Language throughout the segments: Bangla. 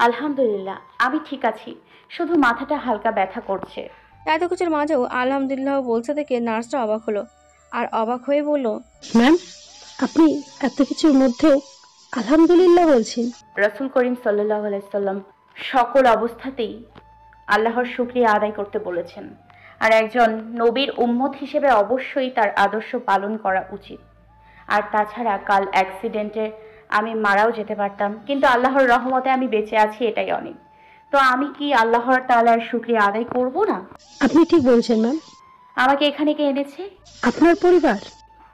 আলহামদুলিল্লাহ, আমি ঠিক আছি, শুধু মাথাটা হালকা ব্যথা করছে। এত কিছুর মাঝেও আলহামদুলিল্লাহ বলছে দেখে নার্সটা অবাক হলো, আর অবাক হয়ে বলল, ম্যাম, আপনি এত কিছুর মধ্যেও আলহামদুলিল্লাহ বলছেন? রাসূল করিম সাল্লাল্লাহু আলাইহি সাল্লাম সকল অবস্থাতেই আল্লাহর শুকরিয়া আদায় করতে বলেছেন। আর একজন নবীর উম্মত হিসেবে অবশ্যই তার আদর্শ পালন করা উচিত। আর তাছাড়া কাল অ্যাক্সিডেন্টে আমি মারাও যেতে পারতাম, কিন্তু আল্লাহর রহমতে আমি বেঁচে আছি, এটাই অনেক। তো আমি কি আল্লাহর তাআলার শুকরিয়া আদায় করব না? আপনি ঠিক বলছেন ম্যাম। আমাকে এখানে কে এনেছে? আপনার পরিবার।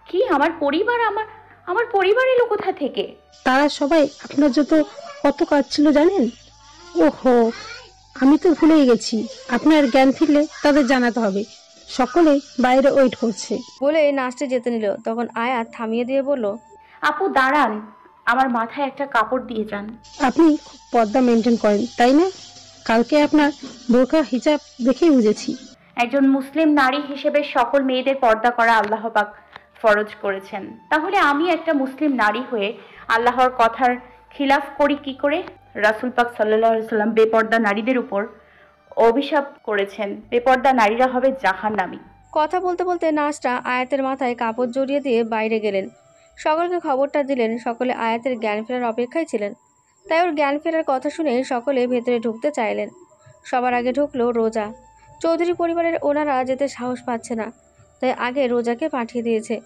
কি আমার পরিবার? আমার আমার পরিবার এলো কোথা থেকে? তারা সবাই আপনার যত কত কাজ ছিল জানেন? ওহো, আমি তো ভুলেই গেছি। আপনার জ্ঞান ফিরলে তাদের জানাতে হবে। সকলে বাইরে ওয়েট করছে। বলে নার্সটি যেতে নিল। তখন আয়াত থামিয়ে দিয়ে বলল, আপু দাঁড়ান, আমার মাথায় একটা কাপড় দিয়ে যান। আপনি খুব পর্দা মেনটেন করেন, তাই না? কালকে আপনার বোরকা হিজাব দেখেই বুঝেছি। একজন মুসলিম নারী হিসেবে সকল মেয়েদের পর্দা করা আল্লাহ পাক ফরজ করেছেন। তাহলে আমি একটা মুসলিম নারী হয়ে আল্লাহর কথার খিলাফ করি কি করে? রাসূল পাক সাল্লাল্লাহু আলাইহি সাল্লাম বেপর্দা নারীদের উপর অভিশাপ করেছেন, বেপর্দা নারীরা হবে জাহান্নামী। কথা বলতে বলতে নার্সটা আয়াতের মাথায় কাপড় জড়িয়ে দিয়ে বাইরে গেলেন। সকলকে খবরটা দিলেন। সকলে আয়াতের জ্ঞান ফেরার অপেক্ষায় ছিলেন। তাই ওর জ্ঞান ফেরার কথা শুনে সকলে ভেতরে ঢুকতে চাইলেন। সবার আগে ঢুকলো রোজা। চৌধুরী পরিবারের ওনারা যেতে সাহস পাচ্ছে না, তাই আগে রোজাকে পাঠিয়ে দিয়েছে।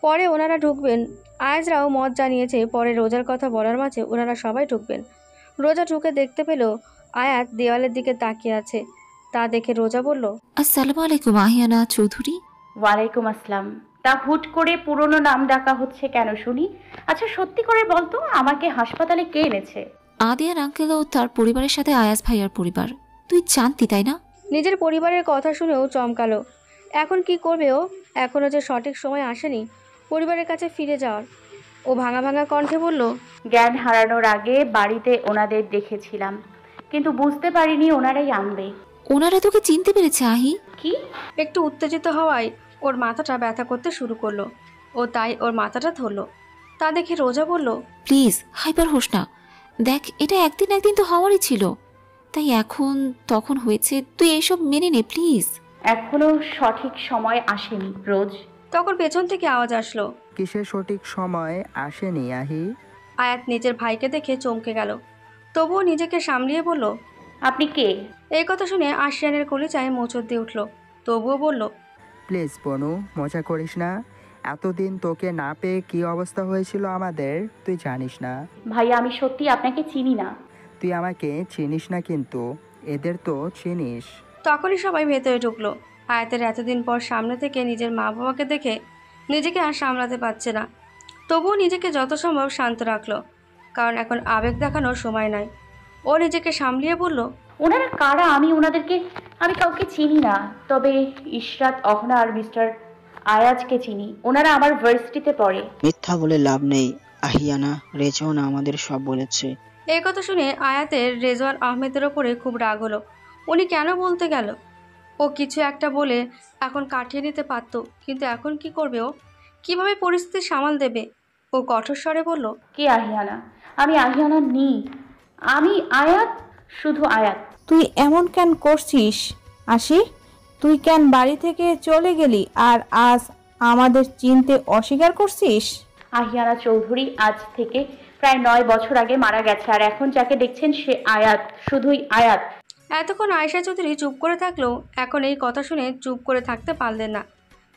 পরে ওনারা ঢুকবেন। আয়াজরাও মত জানিয়েছে পরে রোজার কথা বলার মাঝে ওনারা সবাই ঢুকবেন। রোজা ঢুকে দেখতে পেল আয়াত দেওয়ালের দিকে তাকিয়ে আছে। তা দেখে রোজা বলল, আসসালামু আলাইকুম আহিয়ানা চৌধুরী। ওয়ালাইকুম আসসালাম। তা হুট করে পুরনো নাম ডাকা হচ্ছে কেন শুনি? আচ্ছা সত্যি করে বলতো, আমাকে হাসপাতালে কে এনেছে? আদিয়ার আঙ্কেল ও তার পরিবারের সাথে আয়াজ ভাইয়ার পরিবার। তুই জানতি তাই না? নিজের পরিবারের কথা শুনেও চমকালো। এখন কি করবে ও? এখনও যে সঠিক সময় আসেনি পরিবারের কাছে ফিরে যাওয়ার। ও ভাঙা ভাঙা কণ্ঠে বলল, জ্ঞান হারানোর আগে বাড়িতে ওনাদের দেখেছিলাম, কিন্তু বুঝতে পারিনি ওনারাই আনবে। ওনারা তোকে চিনতে পেরেছে আহি? কি? একটু উত্তেজিত হওয়ায় ওর মাথাটা ব্যথা করতে শুরু করলো। ও তাই ওর মাথাটা ধরল। তা দেখে রোজা বলল, প্লিজ হাইপার হোস না। দেখ, এটা একদিন একদিন তো হওয়ারই ছিল, তাই এখন তখন হয়েছে, তুই এইসব মেনে নে প্লিজ। এখনো সঠিক সময় আসেনি রোজ। তখন পেছন থেকে আওয়াজ আসলো। কিসের সঠিক সময় আসেনি আহি? আয়াত নিজের ভাইকে দেখে চমকে গেল, তবুও নিজেকে সামলিয়ে বলল, আপনি কে? এই কথা শুনে আশিয়ানের কলিজায় মোচড় দিয়ে উঠল। তবুও বলল, প্লিজ বনু, মজা করিস না। এতদিন তোকে না পেয়ে কি অবস্থা হয়েছিল আমাদের তুই জানিস না। ভাইয়া, আমি সত্যি আপনাকে চিনি না। তুই আমাকে চিনিস না, কিন্তু এদের তো চিনিস। তখনই সবাই ভেতরে ঢুকলো। আয়াতের এতদিন পর সামনে থেকে নিজের মা বাবাকে দেখে নিজেকে আর সামলাতে পারছে না। তবুও নিজেকে যত সম্ভব শান্ত রাখলো, কারণ এখন আবেগ দেখানোর সময় নয়। ও নিজেকে সামলিয়ে বলল, ওনারা কারা? আমি কাউকে চিনি না, তবে ইশরাত, অহনা আর মিস্টার আয়াজকে চিনি। ওনারা আমার ভার্সিটিতে পড়ে। মিথ্যা বলে লাভ নেই আহিয়ানা, রেজওয়ানা আমাদের সব বলেছে। এই কথা শুনে আয়াতের রেজওয়ান আহমেদের ওপরে খুব রাগ হলো। উনি কেন বলতে গেল? ও কিছু একটা বলে এখন কাটিয়ে নিতে পারত, কিন্তু এখন কি করবে ও? কিভাবে পরিস্থিতি সামাল দেবে? ও কঠোর স্বরে বলল, কে আহিয়ানা? আমি আহিয়ানা নি, আমি আয়াত, শুধু আয়াত। তুই এমন কেন করছিস আশি? তুই কেন বাড়ি থেকে চলে গেলি আর আজ আমাদের চিনতে অস্বীকার করছিস? আহিয়ানা চৌধুরী আজ থেকে প্রায় 9 বছর আগে মারা গেছে, আর এখন যাকে দেখছেন সে আয়াত, শুধুই আয়াত। এতক্ষণ আয়েশা চৌধুরী চুপ করে থাকলেও এখন এই কথা শুনে চুপ করে থাকতে পারলেন না।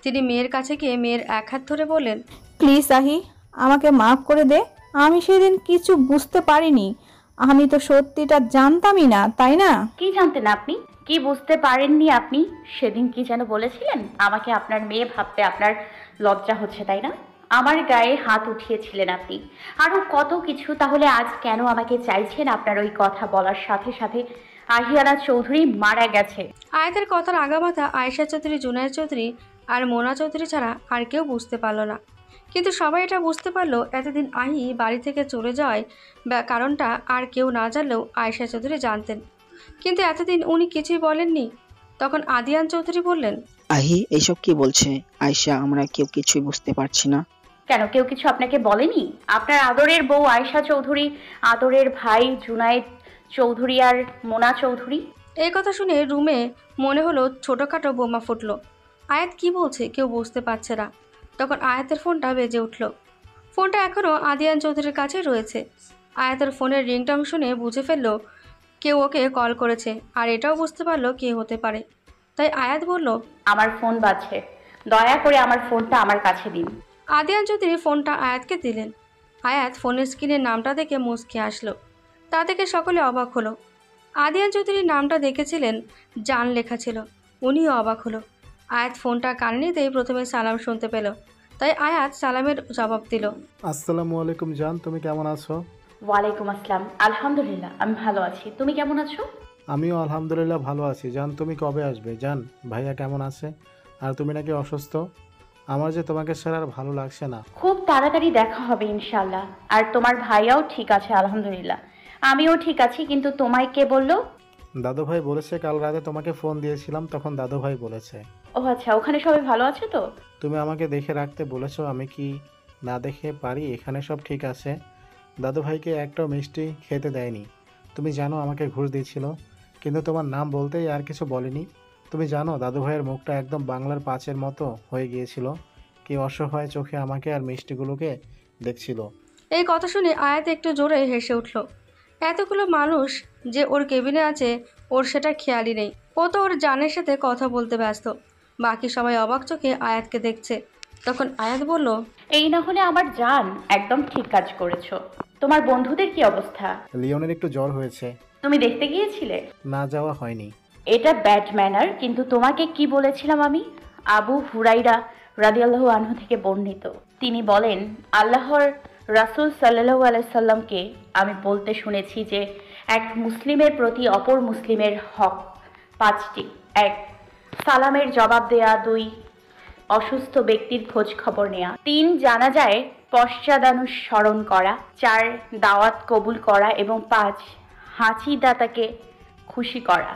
তিনি মেয়ের কাছে গিয়ে মেয়ের এক হাত ধরে বললেন, প্লিজ আহি, আমাকে মাফ করে দে। আমি সেদিন কিছু বুঝতে পারিনি। আমি তো সত্যিটা জানতামই না, তাই না? কি জানতেন আপনি? কি বুঝতে পারেননি আপনি? সেদিন কি যেন বলেছিলেন? আমাকে আপনার মেয়ে ভাবতে আপনার লজ্জা হচ্ছে, তাই না? আমার গায়ে হাত উঠিয়েছিলেন আপনি, আরো কত কিছু। তাহলে আজ কেন আমাকে চাইছেন? আপনার ওই কথা বলার সাথে সাথে আহিয়ানা চৌধুরী মারা গেছে। আয়াতের কথার আগামাথা আয়েশা চৌধুরী, জুনায়েদ চৌধুরী আর মোনা চৌধুরী ছাড়া আর কেউ বুঝতে পারল না। কিন্তু সবাই এটা বুঝতে পারলো, এতদিন আহি বাড়ি থেকে চলে যাওয়ায় কারণটা আর কেউ না জানলেও আয়েশা চৌধুরী জানতেন। কিন্তু এতদিন উনি কিছুই বলেননি। তখন আদিয়ান চৌধুরী বললেন, আহি এইসব কি বলছে আয়শা? আমরা কেউ কিছুই বুঝতে পারছি না। কেন, কেউ কিছু আপনাকে বলেনি? আপনার আদরের বউ আয়েশা চৌধুরী, আদরের ভাই জুনায়েদ চৌধুরী আর মোনা চৌধুরী। এই কথা শুনে রুমে মনে হলো ছোটোখাটো বোমা ফুটলো। আয়াত কি বলছে কেউ বুঝতে পারছে না। তখন আয়াতের ফোনটা বেজে উঠল। ফোনটা এখনও আদিয়ান চৌধুরীর কাছেই রয়েছে। আয়াতের ফোনের রিংটং শুনে বুঝে ফেললো কেউ ওকে কল করেছে, আর এটাও বুঝতে পারলো কে হতে পারে। তাই আয়াত বলল, আমার ফোন বাজছে, দয়া করে আমার ফোনটা আমার কাছে দিন। আদিয়ান চৌধুরী ফোনটা আয়াতকে দিলেন। আয়াত ফোনের স্ক্রিনের নামটা দেখে মুচকে আসলো। তা দেখে সকলে অবাক হলো। আদিয়ান চৌধুরীর নামটা দেখেছিলেন, জান লেখা ছিল। উনিও অবাক হলো। আয়াত ফোনটা কানে নিতেই প্রথমে সালাম শুনতে পেল, তাই আয়াত সালামের জবাব দিল। আসসালামু আলাইকুম জান, তুমি কেমন আছো? ওয়ালাইকুম আসসালাম, আলহামদুলিল্লাহ আমি ভালো আছি, তুমি কেমন আছো? আমিও আলহামদুলিল্লাহ ভালো আছি। জান তুমি কবে আসবে? জান ভাইয়া কেমন আছে? আর তুমি নাকি অসুস্থ? আমার যে তোমাকে ছাড়া আর ভালো লাগছে না। খুব তাড়াতাড়ি দেখা হবে ইনশাল্লাহ। আর তোমার ভাইয়াও ঠিক আছে আলহামদুলিল্লাহ। আমিও ঠিক আছি, কিন্তু তোমায় কে বললো? দাদু ভাই বলেছে, কাল রাতে তোমাকে ফোন দিয়েছিলাম তখন দাদু ভাই বলেছে। ও আচ্ছা, ওখানে সবাই ভালো আছে তো? তুমি আমাকে দেখে রাখতে বলেছো, আমি কি না দেখে পারি? এখানে সব ঠিক আছে। দাদু ভাইকে একটাও মিষ্টি খেতে দেয়নি। তুমি জানো আমাকে ঘুষ দিয়েছিল, কিন্তু তোমার নাম বলতেই আর কিছু বলেনি। তুমি জানো দাদু ভাইয়ের মুখটা একদম বাংলার পাঁচের মতো হয়ে গিয়েছিল। কি অসহায় চোখে আমাকে আর মিষ্টিগুলোকে দেখছিল। এই কথা শুনে আয়াত একটু জোরে হেসে উঠল। এতগুলো মানুষ যে ওর কেবিনে আছে ওর সেটা খেয়ালই নেই। ও তো ওর জানের সাথে কথা বলতে ব্যস্ত। বাকি সবাই অবাক চোখে আয়াতকে দেখছে। তখন আয়াত বলল, এই না হলে আমার জান, একদম ঠিক কাজ করেছো। তোমার বন্ধুদের কি অবস্থা? লিওনের একটু জ্বর হয়েছে। তুমি দেখতে গিয়েছিলে? না, যাওয়া হয়নি। এটা ব্যাড ম্যানার, কিন্তু তোমাকে কি বলেছিলাম আমি? আবু হুরাইরা রাদিয়াল্লাহু আনহু থেকে বর্ণিত, তিনি বলেন, আল্লাহর রাসূল সাল্লাল্লাহু আলাইহি সাল্লামকে আমি বলতে শুনেছি যে এক মুসলিমের প্রতি অপর মুসলিমের হক 5টি। 1. সালামের জবাব দেয়া। 2. অসুস্থ ব্যক্তির খোঁজ খবর নেয়া। 3. জানাজায় পশ্চাদানুসরণ করা। 4. দাওয়াত কবুল করা। এবং 5. হাঁচি দাতাকে খুশি করা।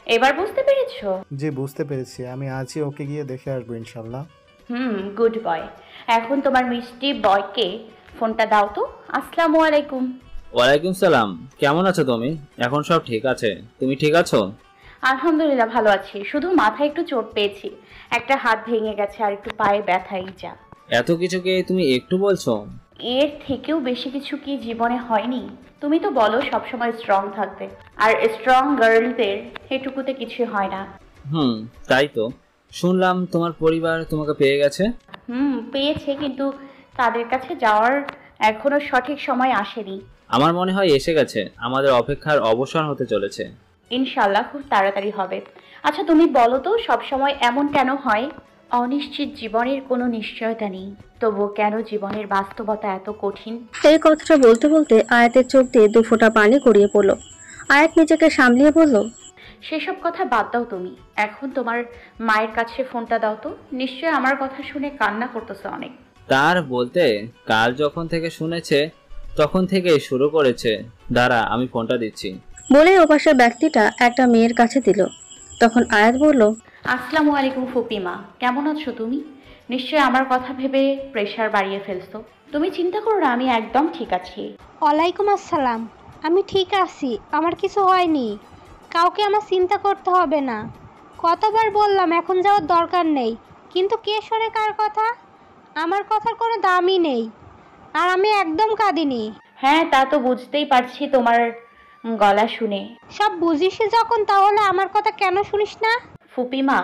এবার বুঝতে পেরেছো? জি বুঝতে পেরেছি। আমি আজই ওকে গিয়ে দেখে আসবো ইনশাল্লাহ। Good boy. এখন তোমার মিষ্টি বয়কে ফোনটা দাও তো। আসসালামু আলাইকুম। ওয়ালাইকুম সালাম। কেমন আছো তুমি? এখন সব ঠিক আছে, তুমি ঠিক আছো? আলহামদুলিল্লাহ ভালো আছি, শুধু মাথায় একটু চোট পেয়েছি, একটা হাত ভেঙে গেছে আর একটু পায়ে ব্যথাই যা। এত কিছুকে তুমি একটু বলছো? এর থেকেও বেশি কিছু কি জীবনে হয়নি? তুমি তো বলো সবসময় স্ট্রং থাকবে, আর স্ট্রং গার্লদের এটুকুতে কিছু হয় না। তাই তো শুনলাম তোমার পরিবার তোমাকে পেয়ে গেছে। পেয়েছে, কিন্তু তাদের কাছে যাওয়ার এখনো সঠিক সময় আসেনি। আমার মনে হয় এসে গেছে। আমাদের অপেক্ষার অবসান হতে চলেছে। ইনশাল্লাহ খুব তাড়াতাড়ি হবে। আচ্ছা তুমি বলো তো, সবসময় এমন কেন হয়? অনিশ্চিত জীবনের কোনো নিশ্চয়তা নেই, তবুও কেন জীবনের বাস্তবতা এত কঠিন? এই কথাটা বলতে বলতে আয়াতের চোখ দিয়ে 2 ফোঁটা পানি গড়িয়ে পড়ল। আয়াত নিজেকে সামলিয়ে বলল, সেসব কথা বাদ দাও তুমি, এখন তোমার মায়ের কাছে ফোনটা দাও তো। নিশ্চয় আমার কথা শুনে কান্না করতেছে অনেক। তার বলতে কাল যখন থেকে শুনেছে তখন থেকে শুরু করেছে। দাঁড়া, আমি ফোনটা দিচ্ছি। বলে ওপাশের ব্যক্তিটা একটা মেয়ের কাছে দিল। তখন আয়াত বলল, আসসালামু আলাইকুম ফুপিমা, কেমন আছো তুমি? নিশ্চয় আমার কথা ভেবে প্রেশার বাড়িয়ে ফেলছো। তুমি চিন্তা করো না, আমি একদম ঠিক আছি। ওয়ালাইকুম আসসালাম, আমি ঠিক আছি, আমার কিছু হয়নি। কাউকে আমার চিন্তা করতে হবে না। কতবার বললাম এখন যাওয়ার দরকার নেই, কিন্তু কে শোনে কার কথা? আমার কথার কোনো দামই নেই, আর আমি একদম কাঁদিনি। হ্যাঁ, তা তো বুঝতেই পারছি তোমার গলা শুনে। সব বুঝিসই যখন, তাহলে আমার কথা কেন শুনিস না? ফুপিমা,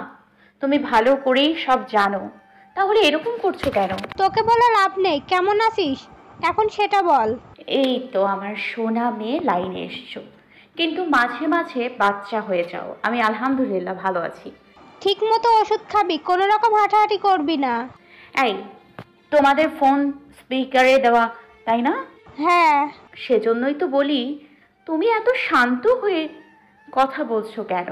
তুমি ভালো করেই সব জানো, তাহলে এরকম করছো কেন? তোকে বলে লাভ নেই, কেমন আছিস এখন সেটা বল। এই তো আমার সোনা মেয়ে লাইনে এসছো, কিন্তু মাঝে মাঝে বাচ্চা হয়ে যাও। আমি আলহামদুলিল্লাহ ভালো আছি। ঠিক মতো ওষুধ খাবি, কোনো রকম হাঁটাহাঁটি করবি না। এই, তোমাদের ফোন স্পিকারে দেওয়া, তাই না? হ্যাঁ। সেজন্যই তো বলি, তুমি এত শান্ত হয়ে কথা বলছো কেন?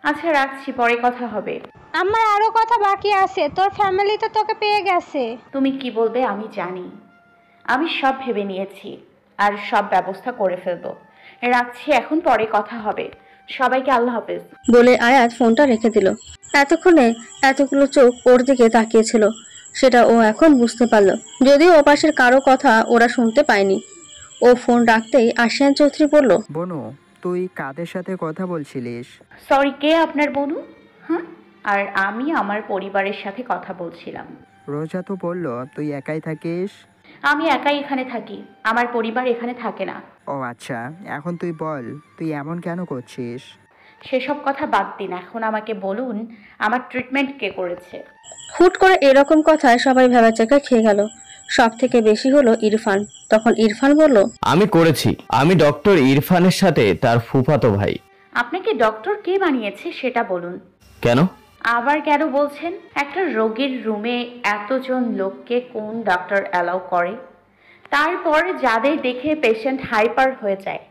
আচ্ছা রাখছি, পরে কথা হবে। আমার আরো কথা বাকি আছে, তোর ফ্যামিলি তো তোকে পেয়ে গেছে। তুমি কি বলবে আমি জানি, আমি সব ভেবে নিয়েছি আর সব ব্যবস্থা করে ফেলবো। রাখছি এখন, পরে কথা হবে। সবাইকে আল্লাহ হাফেজ। বলে আয়াত ফোনটা রেখে দিল। এতক্ষণে এতগুলো চোখ ওর দিকে তাকিয়েছিল, সেটা ও এখন বুঝতে পারল। যদিও ওপাশের কারো কথা ওরা শুনতে পায়নি। ও ফোন রাখতেই আশিয়ান চৌধুরী বলল, বনু তুই কাদের সাথে কথা বলছিলিস? সরি, কে আপনার বনু? হ্যাঁ, আর আমি আমার পরিবারের সাথে কথা বলছিলাম। রোজা তো বলল তুই একাই থাকিস। আমি একাই এখানে থাকি, আমার পরিবার এখানে থাকে না। ও আচ্ছা, এখন তুই বল তুই এমন কেন করছিস? সেসব কথা বাদ দিন, এখন আমাকে বলুন আমার ট্রিটমেন্ট কে করেছে। হুট করে এরকম কথায় সবাই ভেবাচাকা খেয়ে গেল। সব থেকে বেশি হলো ইরফান। তখন ইরফান বলল, আমি করেছি। আমি ডক্টর ইরফানের সাথে তার ফুফাতো ভাই। আপনাকে ডক্টর কে বানিয়েছে সেটা বলুন। কেন? আবার কেন বলছেন? একটা রোগীর রুমে এতজন লোককে কোন ডক্টর অ্যালাউ করে? তারপর যাদের দেখে পেশেন্ট হাইপার হয়ে যায়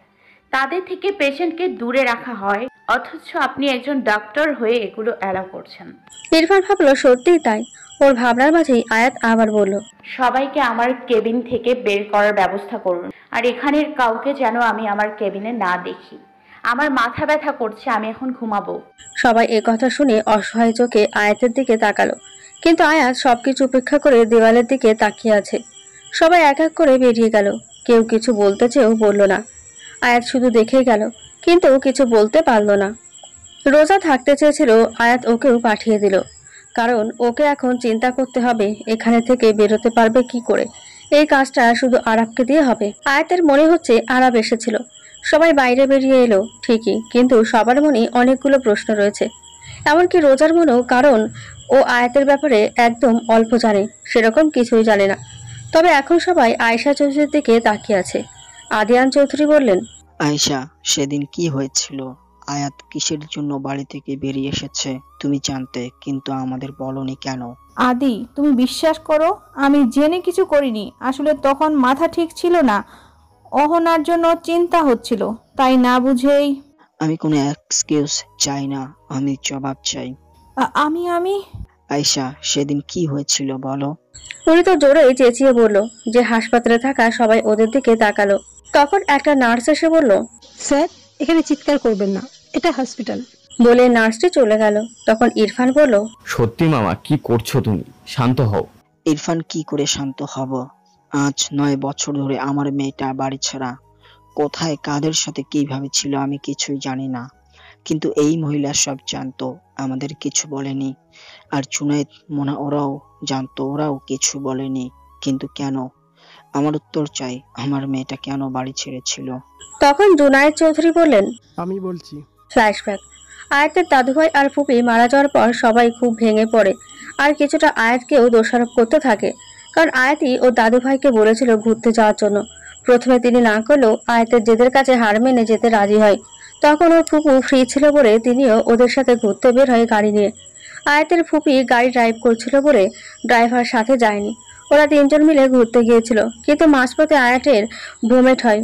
তাদের থেকে পেশেন্টকে দূরে রাখা হয়, অথচ আপনি একজন ডক্টর হয়ে এগুলো অ্যালাউ করছেন। ইরফান ভাবলো সত্যিই তাই। ওর ভাবনার মাঝেই আয়াত আবার বলল, সবাইকে আমার কেবিন থেকে বের করার ব্যবস্থা করুন, আর এখানের কাউকে যেন আমি আমার কেবিনে না দেখি। আমার মাথা ব্যথা করছে, আমি এখন ঘুমাবো। সবাই একথা শুনে অসহায় চোখে আয়াতের দিকে তাকালো, কিন্তু আয়াত সবকিছু উপেক্ষা করে দেওয়ালের দিকে তাকিয়ে আছে। সবাই এক এক করে বেরিয়ে গেল, কেউ কিছু বলতে চেয়েও বলল না। আয়াত শুধু দেখে গেল, কিন্তু কিছু বলতে পারল না। রোজা থাকতে চেয়েছিল, আয়াত ওকেও পাঠিয়ে দিল, কারণ ওকে এখন চিন্তা করতে হবে এখানে থেকে বেরোতে পারবে কি করে। এই কাজটা শুধু আরাবকে দিয়ে হবে। আয়াতের মনে হচ্ছে আরাব এসেছিল। সবাই বাইরে বেরিয়ে এলো ঠিকই, কিন্তু সবার মনে অনেকগুলো প্রশ্ন রয়েছে, এমনকি রোজার মনেও, কারণ ও আয়াতের ব্যাপারে একদম অল্প জানে, সেরকম কিছুই জানে না। তবে এখন সবাই আয়েশা চৌধুরীর দিকে তাকিয়ে আছে। আদিয়ান চৌধুরী বললেন, আয়েশা, সেদিন কি হয়েছিল? আয়াত কিসের জন্য বাড়ি থেকে বেরিয়ে এসেছে তুমি জানতে, কিন্তু আমাদের বলনি কেন? আদি, তুমি বিশ্বাস করো আমি জেনে কিছু করিনি। আসলে তখন মাথা ঠিক ছিল না, অহনার জন্য চিন্তা হচ্ছিল, তাই না বুঝেই। আমি কোনো এক্সকিউজ চাই না, আমি জবাব চাই। আমি আয়েশা, সেদিন কি হয়েছিল বলো। উনি তো জোরেই চেঁচিয়ে বলল যে হাসপাতালে থাকা সবাই ওদের দিকে তাকালো। তখন একটা নার্স এসে বলল, স্যার, এখানে চিৎকার করবেন না, এটা হসপিটাল। বলে নার্সটি চলে গেল। তখন ইরফান বলল, সত্যি মামা, কি করছো তুমি? শান্ত হও। ইরফান, কি করে শান্ত হব? আজ 9 বছর ধরে আমার মেয়েটা বাড়ি ছাড়া। কোথায় কাদের সাথে কিভাবে ছিল আমি কিছুই জানি না, কিন্তু এই মহিলা সব জানতো, আমাদের কিছু বলেনি। আর জুনায়েদ, মোনা, ওরাও জানতো, ওরাও কিছু বলেনি। কিন্তু কেন? আমার উত্তর চাই, আমার মেয়েটা কেন বাড়ি ছেড়েছিল? তখন জুনায়েদ চৌধুরী বললেন, আমি বলছি। ফ্ল্যাশব্যাক। আয়াতের দাদুভাই আর ফুপি মারা যাওয়ার পর সবাই খুব ভেঙে পড়ে, আর কিছুটা আয়াতকেও দোষারোপ করতে থাকে, কারণ আয়াতই ও দাদুভাইকে বলেছিল ঘুরতে যাওয়ার জন্য। প্রথমে তিনি না করলেও আয়াতের জেদের কাছে হার মেনে যেতে রাজি হয়। তখন ওর ফুপু ফ্রি ছিল বলে তিনিও ওদের সাথে ঘুরতে বের হয় গাড়ি নিয়ে। আয়াতের ফুপি গাড়ি ড্রাইভ করছিল বলে ড্রাইভার সাথে যায়নি। ওরা 3 জন মিলে ঘুরতে গিয়েছিল, কিন্তু মাঝপথে আয়াতের ভোমেট হয়।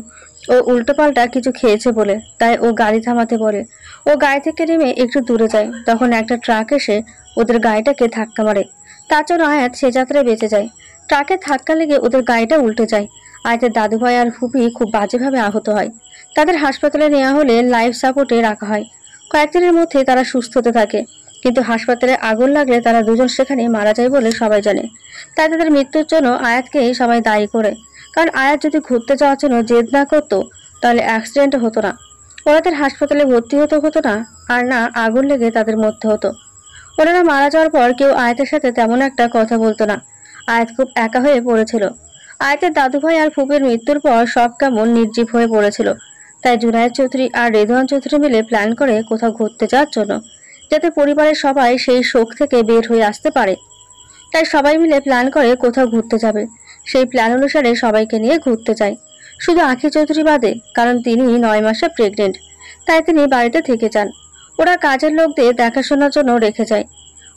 ও উল্টোপাল্টা কিছু খেয়েছে বলে, তাই ও গাড়ি থামাতে বলে। ও গাড়ি থেকে নেমে একটু দূরে যায়, তখন একটা ট্রাক এসে ওদের গাড়িটাকে ধাক্কা মারে। তার জন্য আয়াত সে যাত্রায় বেঁচে যায়। ট্রাকের ধাক্কা লেগে ওদের গাড়িটা উল্টে যায়। আয়াতের দাদুভাই আর ফুপি খুব বাজেভাবে আহত হয়। তাদের হাসপাতালে নেওয়া হলে লাইফ সাপোর্টে রাখা হয়। কয়েকদিনের মধ্যে তারা সুস্থ হতে থাকে, কিন্তু হাসপাতালে আগুন লাগলে তারা দুজন সেখানে মারা যায় বলে সবাই জানে। তাই তাদের মৃত্যুর জন্য আয়াতকেই সবাই দায়ী করে, কারণ আয়াত যদি ঘুরতে যাওয়ার জন্য জেদ না করতো তাহলে অ্যাক্সিডেন্ট হতো না, ওনাদের হাসপাতালে ভর্তি হতো না, আর না আগুন লেগে তাদের মধ্যে হতো। ওনারা মারা যাওয়ার পর কেউ আয়াতের সাথে তেমন একটা কথা বলতো না। আয়াত খুব একা হয়ে পড়েছিল। আয়াতের দাদুভাই আর ফুপির মৃত্যুর পর সব কেমন নির্জীব হয়ে পড়েছিল। তাই জুনায়েদ চৌধুরী আর রেদওয়ান চৌধুরী মিলে প্ল্যান করে কোথাও ঘুরতে যাওয়ার জন্য, যাতে পরিবারের সবাই সেই শোক থেকে বের হয়ে আসতে পারে। তাই সবাই মিলে প্ল্যান করে কোথাও ঘুরতে যাবে। সেই প্ল্যান অনুসারে সবাইকে নিয়ে ঘুরতে যায়, শুধু আখি চৌধুরী বাদে, কারণ তিনি 9 মাসে প্রেগনেন্ট, তাই তিনি বাড়িতে থেকে যান। ওরা কাজের লোকদের দেখাশোনার জন্য রেখে যায়।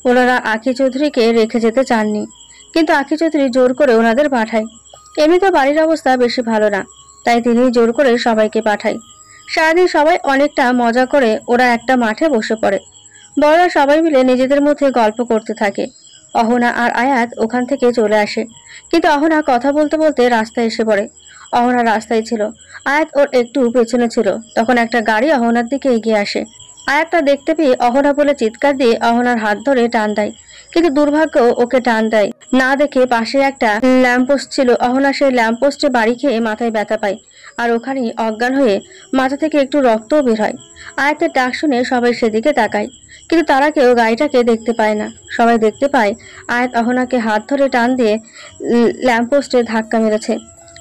ওনারা আখি চৌধুরীকে রেখে যেতে চাননি, কিন্তু আখি চৌধুরী জোর করে ওনাদের পাঠায়। এমনিতে বাড়ির অবস্থা বেশি ভালো না, তাই তিনি জোর করে সবাইকে পাঠায়। সারাদিন সবাই অনেকটা মজা করে ওরা একটা মাঠে বসে পড়ে। বড়রা সবাই মিলে নিজেদের মধ্যে গল্প করতে থাকে। অহনা আর আয়াত ওখান থেকে চলে আসে, কিন্তু অহনা কথা বলতে বলতে রাস্তায় এসে পড়ে। অহনা রাস্তায় ছিল, আয়াত ওর একটু পেছনে ছিল। তখন একটা গাড়ি অহনার দিকে এগিয়ে আসে। আয়াতটা দেখতে পেয়ে অহনা বলে চিৎকার দিয়ে অহনার হাত ধরে টান দেয়, কিন্তু দুর্ভাগ্য ওকে টান দেয়। না দেখে পাশে একটা ল্যাম্পপোস্ট ছিল। অহনা সেই ল্যাম্পপোস্টে বাড়ি খেয়ে মাথায় ব্যথা পায় আর ওখানেই অজ্ঞান হয়ে মাথা থেকে একটু রক্তও বের হয়। আয়াতের ডাক শুনে সবাই সেদিকে তাকায়, কিন্তু তারা কেউ গাড়িটাকে দেখতে পায় না। সবাই দেখতে পায় আয়াত অহনাকে হাত ধরে টান দিয়ে ল্যাম্পপোস্টে ধাক্কা মেরেছে।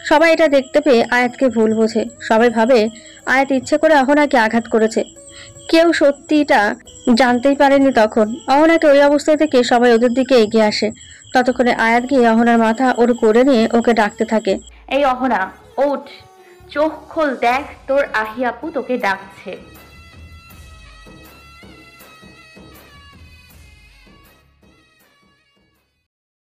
সবাই এটা দেখতে পেয়ে আয়াতকে ভুল বোঝে। সবাই ভাবে আয়াত ইচ্ছে করে অহনাকে আঘাত করেছে। কেউ সত্যিটা জানতেই পারেনি। তখন অহনাকে ওই অবস্থায় থেকে সবাই ওদের দিকে এগিয়ে আসে। ততক্ষণে আয়াত গিয়ে অহনার মাথা ওর করে নিয়ে ওকে ডাকতে থাকে। এই অহনা, ওঠ, চোখ খোল, দেখ তোর আহি আপু তোকে ডাকছে।